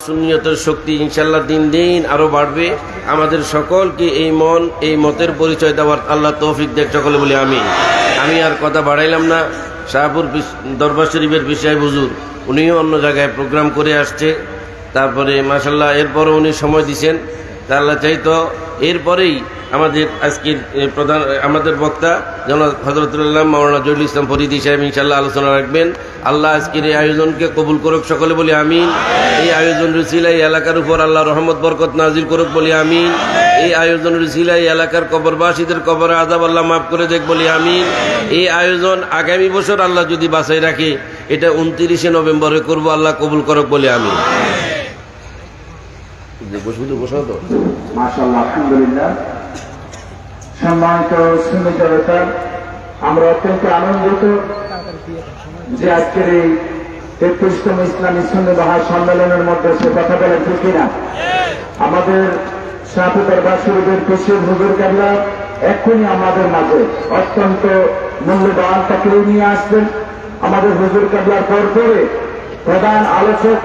সুন্নিয়তের শক্তি ইনশাআল্লাহ দিন দিন আরো বাড়বে। আমাদের সকলকে এই মন এই মতের পরিচয় দেওয়ার আল্লাহ তৌফিক দেখ সকলে বলি আমিন। আমি আর কথা বাড়াইলাম না। শাহপুর দরবার শরীফের বিষয় হুজুর উনিও অন্য জায়গায় প্রোগ্রাম করে আসছে, তারপরে মাশাআল্লাহ এরপরে উনি সময় দিচ্ছেন। তা আল্লাহ চাইতো এরপরেই আমাদের আজকের প্রধান আমাদের বক্তা জনাব হযরতুল্লাহ মাওলানা জহিরুল ইসলাম ফরিদী সাহেব ইনশাআল্লাহ আলোচনা রাখবেন। আল্লাহ আজকের এই আয়োজনকে কবুল করুক সকলে বলি আমিন। এই আয়োজনের উসিলায় এলাকার উপর আল্লাহ রহমত বরকত নাজিল করুক বলি আমিন। এই আয়োজনের উসিলায় এলাকার কবরবাসীদের কবরে আযাব আল্লাহ মাফ করে দেখ বলি আমিন। এই আয়োজন আগামী বছর আল্লাহ যদি বাঁচাই রাখে এটা 29শে নভেম্বরে করব, আল্লাহ কবুল করুক বলি আমিন। মাশাআল্লাহ, আলহামদুলিল্লাহ। সম্মানিত সুন্নি জনতা, আমরা অত্যন্ত আনন্দিত যে আজকের এই 33তম ইসলামী সুন্নি মহাসম্মেলনের মধ্যে সে কথা বলে ঠিক না। আমাদের শাহপুর দরবার শরীফের পেশির হুজুর কেবলা এক্ষুনি আমাদের মাঝে অত্যন্ত মূল্যবান তাকরীর নিয়ে আসবেন। আমাদের হুজুর কেবলার পর পরে প্রধান আলোচক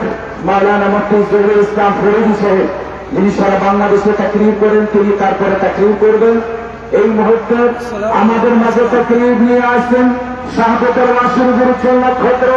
মাওলানা মুফতি জহিরুল ইসলাম ফরিদী সাহেব, যিনি সারা বাংলাদেশে তাকরীর করেন, তিনি তারপরে তাকরীর করবেন। এই মুহূর্তে আমাদের মাঝে তাকরীর নিয়ে আসছেন শাহপুর দরবার শরীফের 4 নক্ষত্র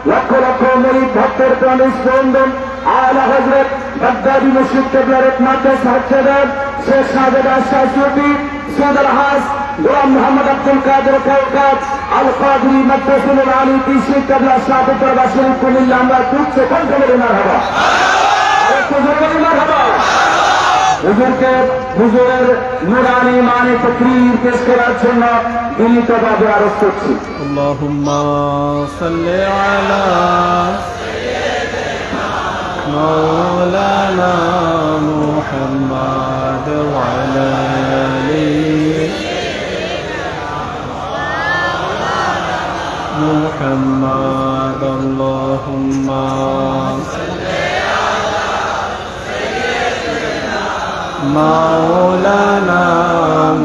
লক্ষ লক্ষ মুরিদ ভক্তের প্রাণী স্পন্দন আলা হযরত বাগদাদী মুর্শিদ কেবলার একমাত্র সাহেব শেখ সাজেদ আশরাফ সুফি সৈয়দ আলহাজ গোলাম মোহাম্মদ আব্দুল কাদের কাউকাব আল কাদরি মাদ্রাসুল আলী পিসি কেবলা শাহপুর দরবার শরীফ কুমিল্লা। আমরা তুচ্ছে কণ্ঠ বলে মারহাবা, মারহাবা। হুজুরকে হুজুরের নুরানি মানে তাকরীর পেশ করার জন্য বিনীতভাবে আরজ করছি। আল্লাহুম্মা সাল্লি আলা মাওলানা মুহাম্মাদ ওয়া আলা আলি মুহাম্মাদ। আল্লাহুম্মা মাওলানা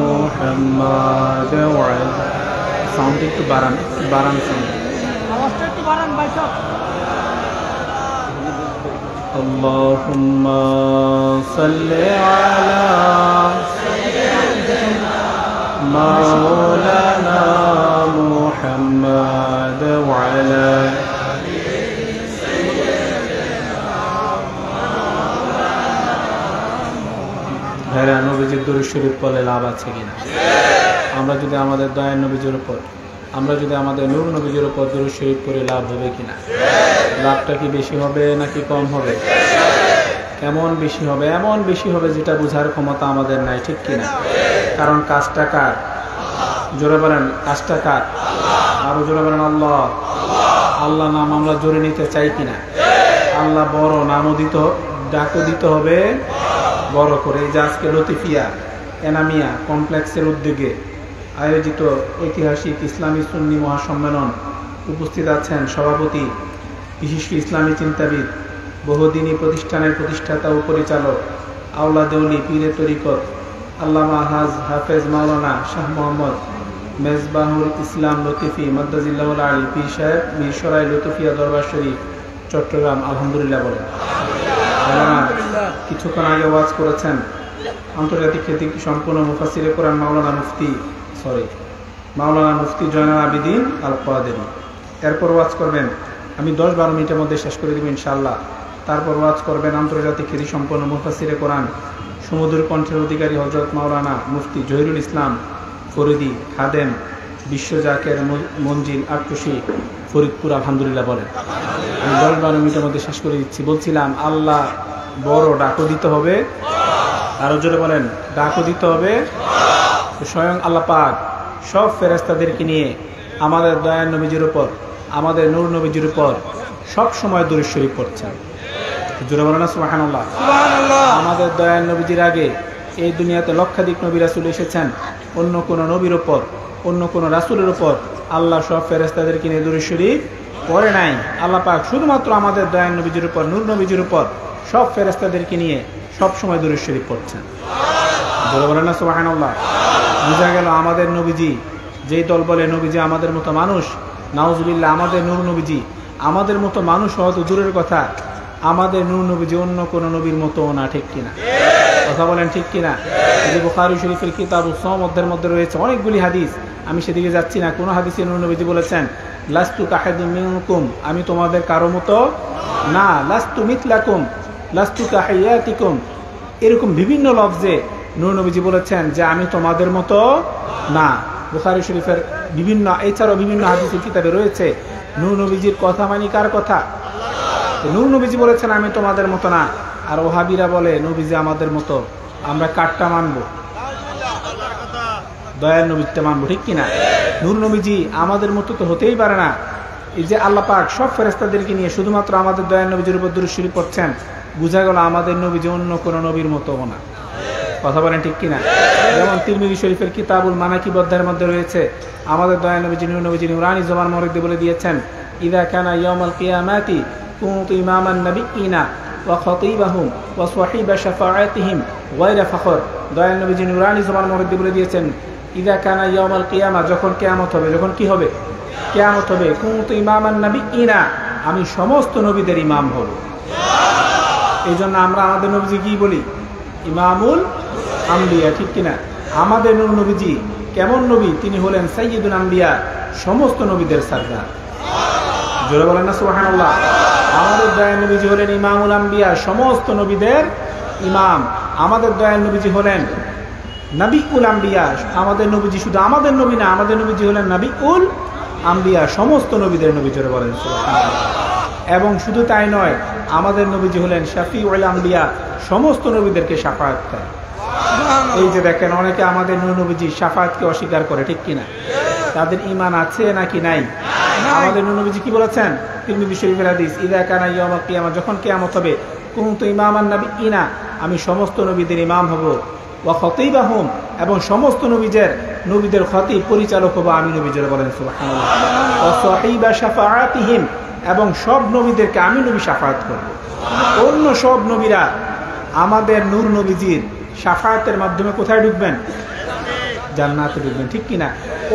মুহাম্মাদ ওয়া আলা। সাউন্ড একটু বাড়ান, সাউন্ড আওয়াজটা একটু বাড়ান ভাই সব। আল্লাহুম্মা সাল্লি আলা মাওলানা মুহাম্মাদ ওয়া আলা। ভাইরা, নবীজির দরুদ শরীফ পড়লে লাভ আছে কিনা? আমরা যদি আমাদের দয়ার নবীজির উপর, আমরা যদি আমাদের নূর নবীজির উপর দরুদ শরীফ পড়ে লাভ হবে কিনা? লাভটা কি বেশি হবে নাকি কম হবে? কেমন বেশি হবে? এমন বেশি হবে যেটা বোঝার ক্ষমতা আমাদের নাই, ঠিক কিনা? কারণ কাজটা কার? জোরে বলেন, কাজটা কার? আরো জোরে বলেন আল্লাহ। আল্লাহ নাম আমরা জোরে নিতে চাই কিনা? আল্লাহ বড়, নামও দিতে, ডাকও দিতে হবে বড় করে। এই যে আজকে লতিফিয়া এনামিয়া কমপ্লেক্সের উদ্যোগে আয়োজিত ঐতিহাসিক ইসলামী সুন্নি মহাসম্মেলন, উপস্থিত আছেন সভাপতি, বিশিষ্ট ইসলামী চিন্তাবিদ, বহুদিনী প্রতিষ্ঠানের প্রতিষ্ঠাতা ও পরিচালক, আওলাদ ওলি পীরে তরিকত আল্লামা হাফেজ মাওলানা শাহ মোহাম্মদ মেজবাহুল ইসলাম লতিফি মাদ্দাজিল্লাহুল আলী পীর সাহেব, মিরসরাই লতিফিয়া দরবার শরীফ, চট্টগ্রাম। আলহামদুলিল্লাহ বলেন। কিছুক্ষণ আগে ওয়াজ করেছেন আন্তর্জাতিক খ্যাতি সম্পূর্ণ মুফাসসিরে কোরআন মাওলানা মুফতি জয়নাল আবিদিন আল কাদেরী। এরপর ওয়াজ করবেন, আমি 10-12 মিনিটের মধ্যে শেষ করে দেব ইনশাআল্লাহ। তারপর ওয়াজ করবেন আন্তর্জাতিক খ্যাতি সম্পন্ন মুফাসসিরে কোরআন, সমুদ্র কণ্ঠের অধিকারী হযরত মাওলানা মুফতি জহিরুল ইসলাম ফরিদী খাদেম, বিশ্ব জাকের মঞ্জিল আটকুশি ফরিদপুর। আলহামদুলিল্লাহ বলেন। আমি 10-12 মিনিটের মধ্যে শেষ করে দিচ্ছি। বলছিলাম আল্লাহ বড়, ডাকও দিতে হবে। আরো জোরে বলেন, ডাকও দিতে হবে। স্বয়ং আল্লাহ পাক সব ফেরেশতাদেরকে নিয়ে আমাদের দয়ার নবীজির উপর, আমাদের নূর নবীজির উপর সব সময় দরুদ শরীফ পড়ছেন। জোরে বলেন না সুবহানাল্লাহ। আমাদের দয়ার নবীজির আগে এই দুনিয়াতে লক্ষাধিক নবী রাসূল এসেছেন। অন্য কোন নবীর উপর, অন্য কোন রাসূলের উপর আল্লাহ সব ফেরেশতাদেরকে নিয়ে দরুদ শরীফ পড়ে নাই। আল্লাহ পাক শুধুমাত্র আমাদের দয়ার নবীজির উপর, নূর নবীজির উপর সব ফেরেশতাদেরকে নিয়ে সব সময় দরুদ শরীফ পড়ছেন। জোরে বলেন না সুবহানাল্লাহ। বোঝা গেল আমাদের নবীজি, যেই দল বলে নবীজি আমাদের মতো মানুষ, নাউজুবিল্লাহ, আমাদের নূর নবীজি আমাদের মতো মানুষ হয়তো দূরের কথা, আমাদের নূর নবীজি অন্য কোন নবীর মতো না, ঠিক কিনা? কথা বলেন ঠিক কিনা? যে বুখারী শরীফের কিতাবুস সাওম অধ্যায়ের মধ্যে রয়েছে অনেকগুলি হাদিস, আমি সেদিকে যাচ্ছি না। কোন হাদিসে নূর নবীজি বলেছেন লাস্তু কাহাদিম মিনকুম, আমি তোমাদের কারো মতো না, লাস্তু মিথলাকুম, লাস্তু কাহিয়াতিকুম, এরকম বিভিন্ন লফজে নূর নবীজি বলেছেন যে আমি তোমাদের মতো না। বুখারী শরীফের বিভিন্ন, এছাড়াও বিভিন্ন হাদিসের কিতাবে রয়েছে নূর নবীজির কথা মানি কার কথা? নূর নবীজি বলেছেন আমি তোমাদের মতো না, আর ওহাবিরা বলে নবীজি আমাদের মতো, আমরা কারটা মানবো? দয়ার নবীটা মানবো, ঠিক কিনা? নূর নবীজি আমাদের মতো তো হতেই পারে না। এই যে আল্লাহ পাক সব ফেরেশতাদেরকে নিয়ে শুধুমাত্র আমাদের দয়ার নবীজির উপর দুরূদ শরীফ পড়ছেন, বুঝা গেল আমাদের নবীজি অন্য কোনো নবীর মতো না। কথা বলেন ঠিক কিনা? যেমন তিরমিজি শরীফের কিতাবুল মানাকিব অধ্যায়ের মধ্যে রয়েছে আমাদের দয়ার নবীজি নূর নবীজি নুরানি জবান মরিদে বলে দিয়েছেন ইযা কানা ইয়াউমাল কিয়ামাতি কুনতু ইমামান নাবিয়িনা ওয়া খাতিবাহুম ওয়া সাহিবা শাফাআতিহিম গায়রা ফখর। দয়ার নবীজি নুরানি জবান মরিদে বলে দিয়েছেন ইযা কানা ইয়াউমাল কিয়ামা, যখন কিয়ামত হবে, যখন কি হবে? কিয়ামত হবে। কুনতু ইমামান নাবিয়িনা, আমি সমস্ত নবীদের ইমাম হব। এই জন্য আমরা আমাদের নবীজি কি বলি? ইমামুল আম্বিয়া, ঠিক কিনা? আমাদের নূর নবীজি কেমন নবী? তিনি হলেন সাইয়্যিদুল আম্বিয়া, সমস্ত নবীদের সরদার। জোরে বলেন না সুবহানাল্লাহ। আমাদের দয়ার নবীজি হলেন ইমামুল আম্বিয়া, সমস্ত নবীদের ইমাম। আমাদের দয়ার নবীজি হলেন নবিউল আম্বিয়া, আমাদের নবীজি শুধু আমাদের নবী না, আমাদের নবীজি হলেন নবিউল আম্বিয়া, সমস্ত নবীদের নবী। জোরে বলেন সুবহানাল্লাহ। এবং শুধু তাই নয়, আমাদের নবীজি হলেন শাফিউল আম্বিয়া, সমস্ত নবীদেরকে শাফাআত দেন। এই যে দেখেন অনেকে আমাদের নূর নবীজি শাফাআতকে অস্বীকার করে, ঠিক কিনা? তাদের ঈমান আছে নাকি নাই? আমাদের নূর নবীজি কি বলেছেন? তিরমিজি শরীফের হাদিস ইযা কানা ইয়াউমুল কিয়ামা, যখন কিয়ামত হবে, কুনতু ইমামান নাবিয়িনা, আমি সমস্ত নবীদের ইমাম হব। ওয়া খাতিবাহুম, এবং সমস্ত নবীদের খতিব পরিচালক হব আমি নবী। জোরে বলেন সুবহানাল্লাহ। ওয়া সাহিবা শাফাআতিহিম, এবং সব নবীদেরকে আমি নবী শাফাআত করব। অন্য সব নবীরা আমাদের নূর নবীজির শাফাআতের মাধ্যমে কোথায় ঢুকবেন? জান্নাতে ঢুকবেন, ঠিক কিনা?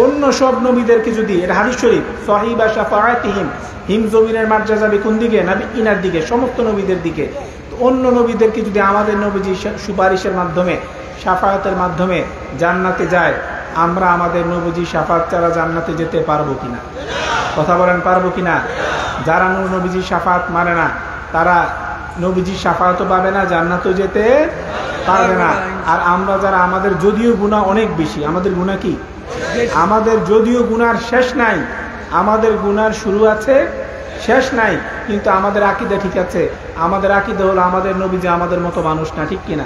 অন্য সব নবীদেরকে যদি, এটা হাদিস শরীফ, সাহিবা শাফাআতিহিম, হিম জমিনের মার্জা যাবে কোন দিকে? নাবিয়িনার দিকে, সমস্ত নবীদের দিকে। অন্য নবীদেরকে যদি আমাদের নবীজি সুপারিশের মাধ্যমে, শাফাআতের মাধ্যমে জান্নাতে যায়, আমরা আমাদের নবীজি শাফাআত ছাড়া জান্নাতে যেতে পারবো কিনা? কথা বলেন, পারবো কিনা? যারা নূর নবীজি শাফাআত মানে না, তারা নবীজি শাফাআতও পাবে না, জান্নাতও যেতে পারবে না। আর আমরা যারা, আমাদের যদিও গুনাহ অনেক বেশি, আমাদের গুনাহ কি? আমাদের যদিও গুনার শেষ নাই, আমাদের গুনার শুরু আছে, শেষ নাই, কিন্তু আমাদের আকীদা ঠিক আছে। আমাদের আকীদা হলো আমাদের নবীজি আমাদের মতো মানুষ না, ঠিক কিনা?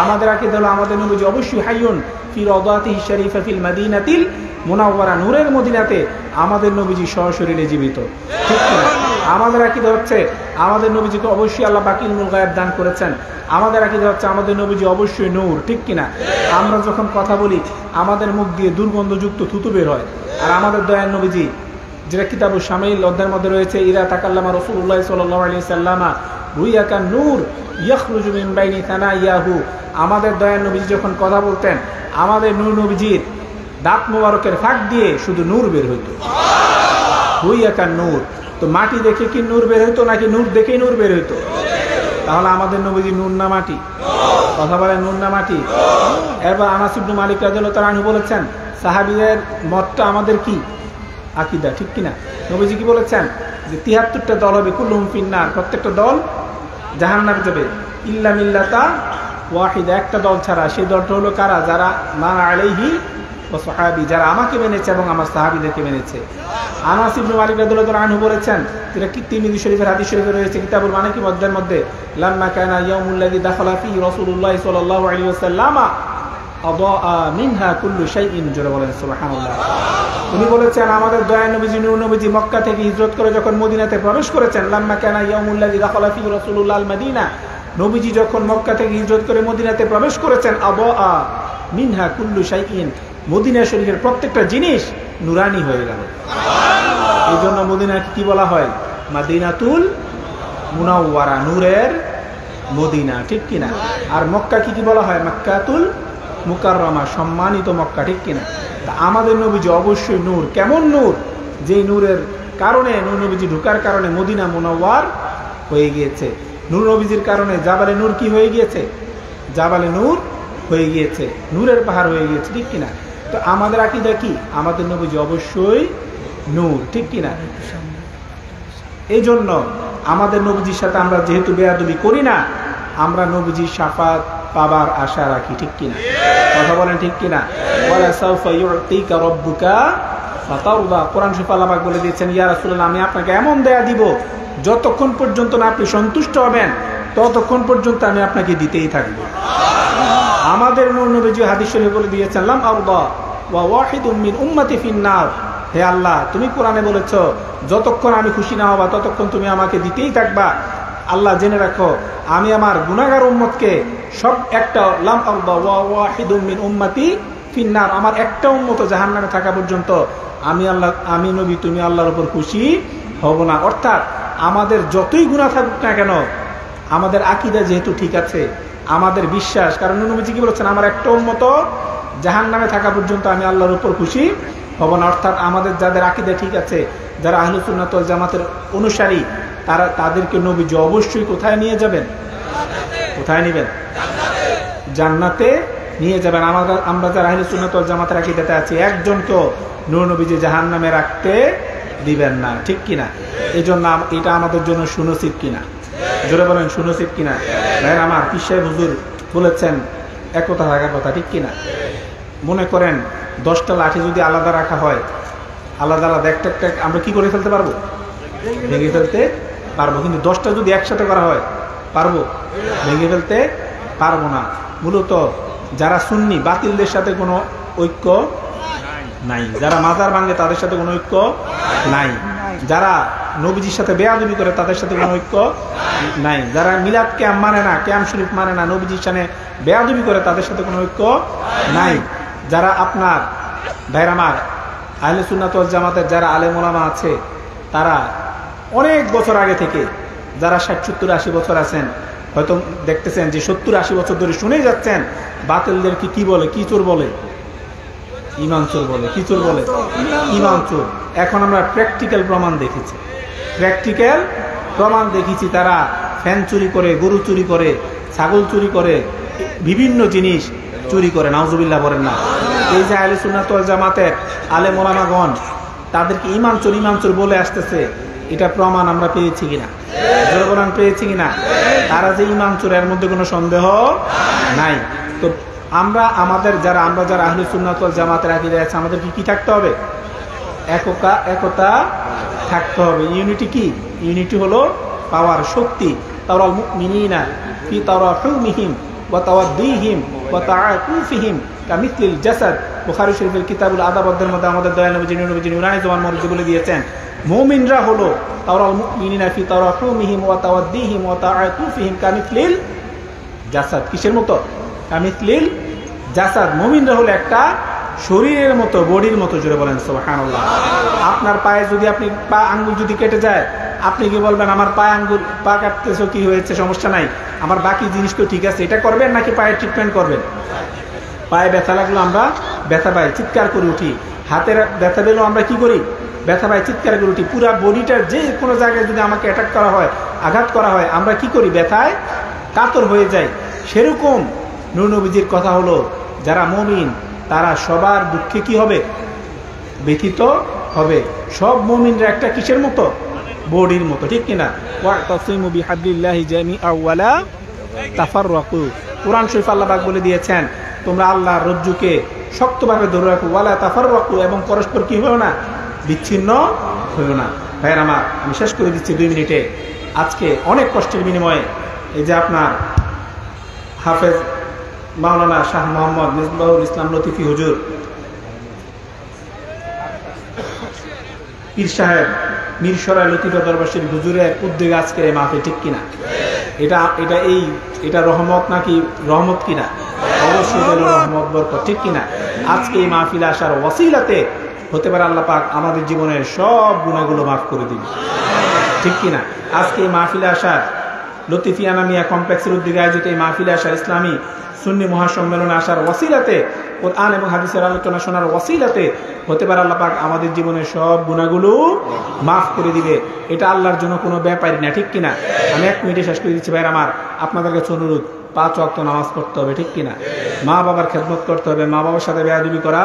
আমাদের আকীদা হলো আমাদের নবীজি অবশ্যই হাইয়ুন ফি রাদাতিহি শরীফা ফিল মাদিনাতিল মুনাওয়ারা, নূরের মদিনাতে আমাদের নবীজি সশরীরে জীবিত, ঠিক কিনা? আমাদের আকীদা হচ্ছে আমাদের নবীজিকে অবশ্যই আল্লাহ পাক ইলমুল গায়ব দান করেছেন। আমাদের আকীদা হচ্ছে আমাদের নবীজি অবশ্যই নূর, ঠিক কিনা? আমরা যখন কথা বলি আমাদের মুখ দিয়ে দুর্গন্ধযুক্ত থুতু বের হয়। আর আমাদের দয়ার নবীজি, যেটা কিতাবুশ শামাইল অধ্যায়ের মধ্যে রয়েছে, ইযা তাকাল্লামা রাসূলুল্লাহ সাল্লাল্লাহু আলাইহি ওয়াসাল্লাম রুইয়া কান নূর ইয়াখরুজু মিন বাইনি সানাইয়াহু, আমাদের দয়ার নবীজি যখন কথা বলতেন, আমাদের নূর নবীজির দাঁত মোবারকের ফাঁক দিয়ে শুধু নূর বের হইতো। রুইয়া কান নূর, তো মাটি দেখে কি নূর বের হইতো নাকি নূর দেখেই নূর বের হইতো? তাহলে আমাদের নবীজি নূর না মাটি? কথা বলে নূর না মাটি? এবার আনাস ইবনে মালিক রাদিয়াল্লাহু তাআলা আনহু বলেছেন, সাহাবীদের মতটা আমাদের কি আকীদা, ঠিক কিনা? নবীজি কি বলেছেন যে ৭৩টা দল হবে, কুল্লুহুম ফিন্নার, প্রত্যেকটা দল জাহান্নামে যাবে, ইল্লা মিল্লাতা ওয়াহিদা, একটা দল ছাড়া। সেই দলটা হলো কারা? যারা মা আলাইহি ওয়া সাহাবী, যারা আমাকে মেনেছে এবং আমার সাহাবীদেরকে মেনেছে। আনাস ইবনে মালিক রাদিয়াল্লাহু তাআলা আনহু বলেছেন, যেটা কি তিরমিজি শরীফের হাদিস শরীফে রয়েছে কিতাবুল মানাকিব অধ্যায়ের মধ্যে, লাম্মা কানা ইয়াউমুল্লাযী দাখালা ফীহি রাসূলুল্লাহ সাল্লাল্লাহু আলাইহি ওয়াসাল্লাম আদাআ মিনহা কুল্লু শাইইন। জোরে বলেন সুবহানাল্লাহ। উনি বলেছেন আমাদের দয়ার নবীজি নূর নবীজি মক্কা থেকে হিজরত করে যখন মদিনাতে প্রবেশ করেছেন, লাম্মা কানা ইয়াউমুল্লাযী দাখালা ফীহি রাসূলুল্লাহ আল মাদিনা, নবীজি যখন মক্কা থেকে হিজরত করে মদিনাতে প্রবেশ করেছেন, আদাআ মিনহা কুল্লু শাইইন, মদিনা শরীফের প্রত্যেকটা জিনিস নুরানি হয়ে গেল। এই জন্য মদিনাকে কি বলা হয়? মাদিনাতুল মুনাওয়ারা, নূরের মদিনা, ঠিক কিনা? আর মক্কা কি বলা হয়? মক্কাতুল মুকাররমা, সম্মানিত মক্কা, ঠিক কিনা? তা আমাদের নবীজি অবশ্যই নূর। কেমন নূর? যেই নূরের কারণে, নূর নবীজি ঢোকার কারণে মদিনা মুনাওয়ার হয়ে গিয়েছে। নূর নবীজির কারণে জাবালে নূর কি হয়ে গিয়েছে? জাবালে নূর হয়ে গিয়েছে, নূরের পাহাড় হয়ে গিয়েছে, ঠিক কিনা? তো আমাদের আকীদা কি? আমাদের নবীজি অবশ্যই নূর, ঠিক কিনা? এই জন্য আমাদের নবীজির সাথে আমরা যেহেতু বেয়াদবি করি না, আমরা নবীজির শাফাত পাবার আশা রাখি, ঠিক কিনা? কথা বলেন ঠিক কিনা? ওয়ালা সাউফা ইউতিকা রাব্বুকা ফাতারদা। কোরআন শরীফে আল্লাহ পাক বলে দিয়েছেন, ইয়া রাসূলুল্লাহ, আমি আপনাকে এমন দয়া দিব যতক্ষণ পর্যন্ত না আপনি সন্তুষ্ট হবেন ততক্ষণ পর্যন্ত আমি আপনাকে দিতেই থাকবো। আমাদের নূর নবীজি হাদিস শরীফে বলে দিয়েছেন, লাম আরদা ওয়া ওয়াহিদুম মিন উম্মতি ফিন্নার। হে আল্লাহ, তুমি কোরআনে বলেছো যতক্ষণ আমি খুশি না হবা ততক্ষণ তুমি আমাকে দিতেই থাকবা। আল্লাহ জেনে রাখো, আমি আমার গুনাহগার উম্মতকে সব একটা, লাম আরদা ওয়া ওয়াহিদুম মিন উম্মতি ফিন্নার, আমার একটা উম্মত জাহান্নামে থাকা পর্যন্ত আমি নবী তুমি আল্লাহর উপর খুশি হব না। অর্থাৎ আমাদের যতই গুনাহ থাকুক না কেন, আমাদের আকীদা যেহেতু ঠিক আছে, আমাদের বিশ্বাস, কারণ নবীজি কি বলেছেন, আমার একটা উম্মত জাহান্নামে থাকা পর্যন্ত আমি আল্লাহর উপর খুশি হব না। অর্থাৎ আমাদের যাদের আকীদা ঠিক আছে, যারা আহলুস সুন্নাত ওয়াল জামাতের অনুসারী, তাদেরকে নবীজি অবশ্যই কোথায় নিয়ে যাবেন? কোথায় নেবেন? জান্নাতে নিয়ে যাবেন। আমরা যারা আহলুস সুন্নাত ওয়াল জামাতের আকীদাতে আছি, একজনকেও নূর নবীজি জাহান্নামে রাখতে দিবেন না, ঠিক কিনা? এই জন্য এটা আমাদের জন্য সুনসিব কিনা? জোরে বলেন সুনসিব কিনা? ভাইয়ের আমার, পীর সাহেব হুজুর বলেছেন একতা থাকার কথা, ঠিক কিনা? মনে করেন 10টা লাঠি যদি আলাদা রাখা হয়, আলাদা আলাদা একটা একটা আমরা কি করে ফেলতে পারবো? ভেঙে ফেলতে পারবো। কিন্তু 10টা যদি একসাথে করা হয়, পারবো? ভেঙে ফেলতে পারবো না। মূলত যারা সুন্নি, বাতিলদের সাথে কোনো ঐক্য নাই। যারা মাজার ভাঙে তাদের সাথে কোনো ঐক্য নাই। যারা নবীজির সাথে বেয়াদবি করে তাদের সাথে কোনো ঐক্য নাই। যারা মিলাদ ক্যাম্প মানে না, ক্যাম্প শরীফ মানে না, নবীজির সাথে বেয়াদবি করে তাদের সাথে কোনো ঐক্য নাই। যারা আপনার ভাইয়ের আমার আহলে সুন্নাত ওয়াল জামাতের যারা আলেম ওলামা আছে, তারা অনেক বছর আগে থেকে, যারা 60, 70, 80 বছর আছেন, হয়তো দেখতেছেন যে 70, 80 বছর ধরে শুনে যাচ্ছেন বাতিলদেরকে কি বলে, কি চোর বলে, ইমাম চোর বলে। কি চোর বলে? ইমাম চোর। এখন আমরা প্র্যাকটিক্যাল প্রমাণ দেখেছি, প্র্যাকটিক্যাল প্রমাণ দেখেছি। তারা ফ্যান চুরি করে, গরু চুরি করে, ছাগল চুরি করে, বিভিন্ন জিনিস চুরি করে। নাউজুবিল্লাহ বলেন না? এই যে আহলে সুন্নাত ওয়াল জামাতের আলেম ওলামাগণ তাদেরকে ইমাম চোর বলে আসতেছে, এটা প্রমাণ আমরা পেয়েছি কিনা? জোরে বলেন, পেয়েছি কিনা? তারা যে ইমাম চোর, এর মধ্যে কোনো সন্দেহ নাই। তো আমরা যারা আহলে সুন্নাত ওয়াল জামাতের আকীদায় আছে, আমাদের কি থাকতে হবে? একতা থাকতে হবে। ইউনিটি কি? ইউনিটি হলো পাওয়ার, শক্তি। তাওরাল মুমিনিনা ফি তাওরাহুমিহিম ওয়া তাওয়াদ্দিহিম ওয়া তাআকুফিহিম কামিথলিল জাসাদ। বুখারী শরীফের কিতাবুল আদাবদের মধ্যে আমাদের দয়াল নবী নুরানি জামান মরজি বলে দিয়েছেন, মুমিনরা হলো তাওরাল মুমিনিনা ফি তাওরাহুমিহিম ওয়া তাওয়াদ্দিহিম ওয়া তাআকুফিহিম কামিথলিল জাসাদ। কিসের মতো? কামিথলিল জাসাদ। মুমিনরা হলো একটা শরীরের মতো, বডির মতো। জোরে বলেন সুবহানাল্লাহ। আপনার পায়ে যদি পা আঙ্গুল যদি কেটে যায়, আপনি কি বলবেন আমার পা কাটতেছো, কি হয়েছে, সমস্যা নাই, আমার বাকি জিনিস তো ঠিক আছে, এটা করবেন? নাকি পায়ের ট্রিটমেন্ট করবেন? পায়ে ব্যথা লাগলো আমরা ব্যথা পাই, চিৎকার করে উঠি। হাতের ব্যথা পেলেও আমরা কি করি? ব্যথা পাই, চিৎকার করে উঠি। পুরা বডিটার যে কোনো জায়গায় যদি আমাকে অ্যাটাক করা হয়, আঘাত করা হয়, আমরা কি করি? ব্যথায় কাতর হয়ে যাই। সেরকম নূর নবীজির কথা হলো, যারা মুমিন তারা সবার দুঃখে কি হবে? ব্যথিত হবে। সব মুমিনরা একটা কিসের মতো? বডির মতো, ঠিক কিনা? ওয়াতাসিমু বিহাবলিল্লাহি জামিআ ওয়া লা তাফাররাকু। কোরআন শরীফ আল্লাহ পাক বলে দিয়েছেন, তোমরা আল্লাহর রজ্জুকে শক্তভাবে ধরে রাখো, ওয়া লা তাফাররাকু, এবং পরস্পর কি হয়ো না? বিচ্ছিন্ন হয়ো না। ভাইয়ের আমার, আমি শেষ করে দিচ্ছি 2 মিনিটে। আজকে অনেক কষ্টের বিনিময়ে এই যে আপনার হাফেজ মাওলানা শাহ মোহাম্মদ মিসবাহুল ইসলাম লতিফি হুজুর, পীর সাহেব মিরসরাই লতিফা দরবার শরীফ হুজুরের উদ্যোগে আজকের এই মাহফিল, ঠিক কিনা? এটা রহমত নাকি রহমত কিনা? অবশ্যই রহমত, বরকত, ঠিক কিনা? আজকে এই মাহফিলে আসার ওয়াসিলাতে হতে পারে আল্লাহ পাক আমাদের জীবনের সব গুনাহগুলো মাফ করে দিবে, ঠিক কিনা? আজকে এই মাহফিলে আসার, লতিফিয়া নামিয়া কমপ্লেক্সের উদ্যোগে আয়োজিত এই মাহফিলে আসার, ইসলামী সুন্নি মহাসম্মেলনে আসার ওয়াসিলাতে, কোরআন এবং হাদিসের আলোচনা শোনার ওয়াসিলাতে হতে পারে আল্লাহ পাক আমাদের জীবনের সব গুনাহগুলো মাফ করে দিবে। এটা আল্লাহর জন্য কোনো ব্যাপারই না, ঠিক কিনা? আমি 1 মিনিটে শেষ করে দিচ্ছি ভাইরা আমার। আপনাদের কাছে অনুরোধ, 5 ওয়াক্ত নামাজ পড়তে হবে, ঠিক কিনা? মা বাবার খেদমত করতে হবে, মা বাবার সাথে বেয়াদবি করা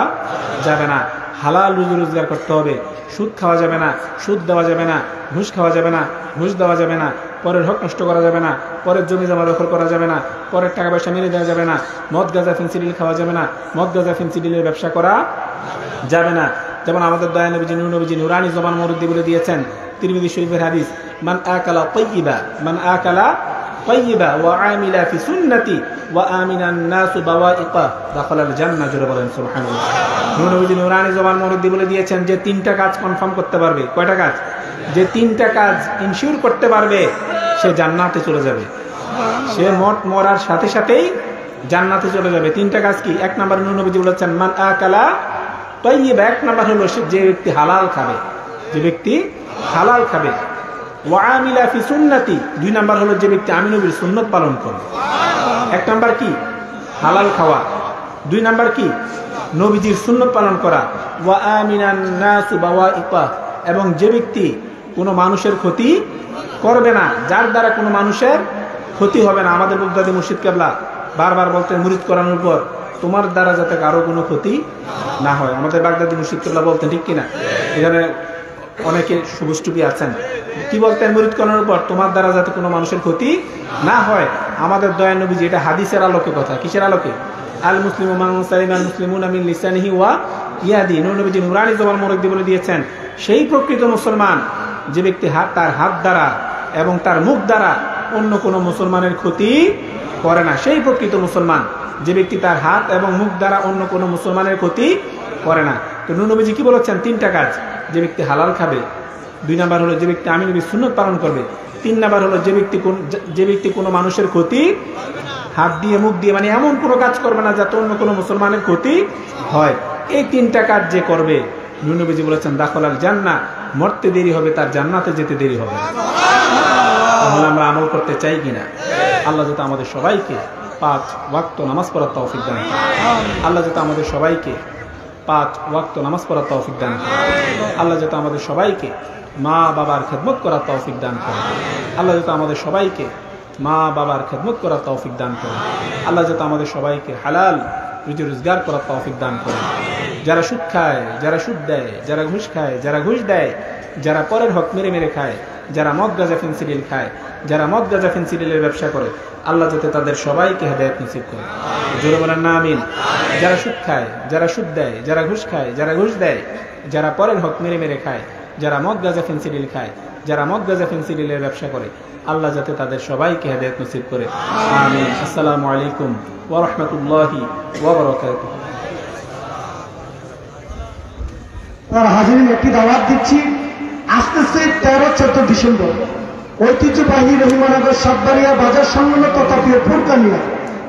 যাবে না, হালাল রুজি রোজগার করতে হবে, সুদ খাওয়া যাবে না, সুদ দেওয়া যাবে না, ঘুষ খাওয়া যাবে না, ঘুষ দেওয়া যাবে না, পরের হক নষ্ট করা যাবে না, পরের জমি জমা দখল করা যাবে না, পরের টাকা পয়সা মেরে দেওয়া যাবে না, মদ গাঁজা ফেন্সিডিল খাওয়া যাবে না, মদ গাঁজা ফেন্সিডিলের ব্যবসা করা যাবে না। যেমন আমাদের দয়া নবীজি নূর নবীজি নুরানি জবান মুরুদ্দি বলে দিয়েছেন, তিরমিজি শরীফের হাদিস, মান আকালা তাইয়িবা, মান আকালা তাইয়িবা ওয়া আমিলা ফি সুন্নতি ওয়া আমিনান নাসু বাওয়াইকা দাখালাল জান্নাহ। জোরে বলেন সুবহানাল্লাহ। নূর নবীজি নুরানি জবান মুরুদ্দি বলে দিয়েছেন যে 3টা কাজ কনফার্ম করতে পারবে। কয়টা কাজ? যে 3টা কাজ ইনশিওর করতে পারবে সে জান্নাতে চলে যাবে, সে মরার সাথে সাথেই জান্নাতে চলে যাবে। 3টা কাজ কি? 1 নম্বর নূর নবীজি বলেছেন মান আকালা তাইয়িবা, 1 নম্বর হলো যে ব্যক্তি হালাল খাবে, যে ব্যক্তি হালাল খাবে। ওয়া আমিলা ফি সুন্নতি, 2 নম্বর হলো যে ব্যক্তি আমি নবীর সুন্নাত পালন করবে। 1 নম্বর কি? হালাল খাওয়া, 2 নম্বর কি? নবীজির সুন্নাত পালন করা। ওয়া আমিনান নাসু বাওয়াইকা, এবং যে ব্যক্তি কোনো মানুষের ক্ষতি করবে না, যার দ্বারা কোনো মানুষের ক্ষতি হবে না। আমাদের মুগদাদি মুর্শিদ কেবলা বারবার বলতেন মুরিদ করানোর পর, তোমার দ্বারা যাতে কারো কোনো ক্ষতি না হয়। আমাদের বাগদাদি মুর্শিদ কেবলা বলতেন, ঠিক কিনা? এখানে অনেকে সুবুষ্টুপি আছেন, কি বলতেন মুরিদ করানোর পর? তোমার দ্বারা যাতে কোনো মানুষের ক্ষতি না হয়। আমাদের দয়া নবীজি এটা হাদিসের আলোকে কথা। কিসের আলোকে? আল মুসলিমু মান সালিমাল মুসলিমুনা মিন লিসানিহি ওয়া ইয়াদি। নূর নবীজি নুরানি জবান মুরুদ্দি বলে দিয়েছেন, সেই প্রকৃত মুসলমান যে ব্যক্তি তার হাত দ্বারা এবং তার মুখ দ্বারা অন্য কোনো মুসলমানের ক্ষতি করে না। সেই প্রকৃত মুসলমান যে ব্যক্তি তার হাত এবং মুখ দ্বারা অন্য কোনো মুসলমানের ক্ষতি করে না। তো নূর নবীজি কি বলেছেন? 3টা কাজ। যে ব্যক্তি হালাল খাবে, 2 নম্বর হলো যে ব্যক্তি আমি নবীর সুন্নাত পালন করবে, 3 নম্বর হলো যে ব্যক্তি কোনো মানুষের ক্ষতি হাত দিয়ে মুখ দিয়ে মানে এমন কোনো কাজ করবে না যাতে অন্য কোনো মুসলমানের ক্ষতি হয়। এই 3টা কাজ যে করবে, নূর নবীজি বলেছেন দাখালাল জান্নাহ, মরতে দেরি হবে, তার জান্নাতে যেতে দেরি হবে। তাহলে আমরা আমল করতে চাই কিনা? আল্লাহ যাতে আমাদের সবাইকে 5 ওয়াক্ত নামাজ পড়ার তৌফিক দান করেন। আল্লাহ যাতে আমাদের সবাইকে 5 ওয়াক্ত নামাজ পড়ার তৌফিক দান করেন। আল্লাহ যাতে আমাদের সবাইকে মা বাবার খেদমত করার তৌফিক দান করেন। আল্লাহ যাতে আমাদের সবাইকে মা বাবার খেদমত করার তৌফিক দান করেন। আল্লাহ যাতে আমাদের সবাইকে হালাল রুজি রোজগার করার তৌফিক দান করেন। যারা সুদ খায়, যারা সুদ দেয়, যারা ঘুষ খায়, যারা ঘুষ দেয়, যারা পরের হক মেরে মেরে খায়, যারা মদ গাঁজা ফেন্সিডিল খায়, যারা মদ গাঁজা ফেন্সিডিলের ব্যবসা করে, আল্লাহ যাতে তাদের সবাইকে হেদায়েত নসিব করে। জোরে বলেন না আমিন। যারা সুদ খায়, যারা সুদ দেয়, যারা ঘুষ খায়, যারা ঘুষ দেয়, যারা পরের হক মেরে মেরে খায়, যারা মদ গাঁজা ফেন্সিডিল খায়, যারা মদ গাঁজা ফেন্সিডিলের ব্যবসা করে, আল্লাহ যাতে তাদের সবাইকে হেদায়েত নসিব করে। আমিন। আসসালামু আলাইকুম ওয়া রাহমাতুল্লাহি ওয়া বারাকাতুহু। হাজিরিন, একটি দাওয়াত দিচ্ছি। আসতেছে 13-14 ডিসেম্বর ঐতিহ্যবাহী রহিমানগর সাতবাড়িয়া বাজার সংলগ্ন তথাপীয় ফুরকানিয়া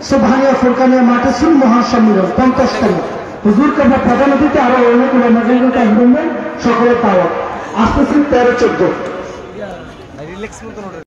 সুবহানিয়া ফুরকানিয়া মাঠে সুন মহাসম্মেলন 50তম। হুজুর কেবলা প্রধান অতিথি, আরো অনেক উলামায়ে কেরাম সকলের দাওয়াত। আসতেছে 13-14।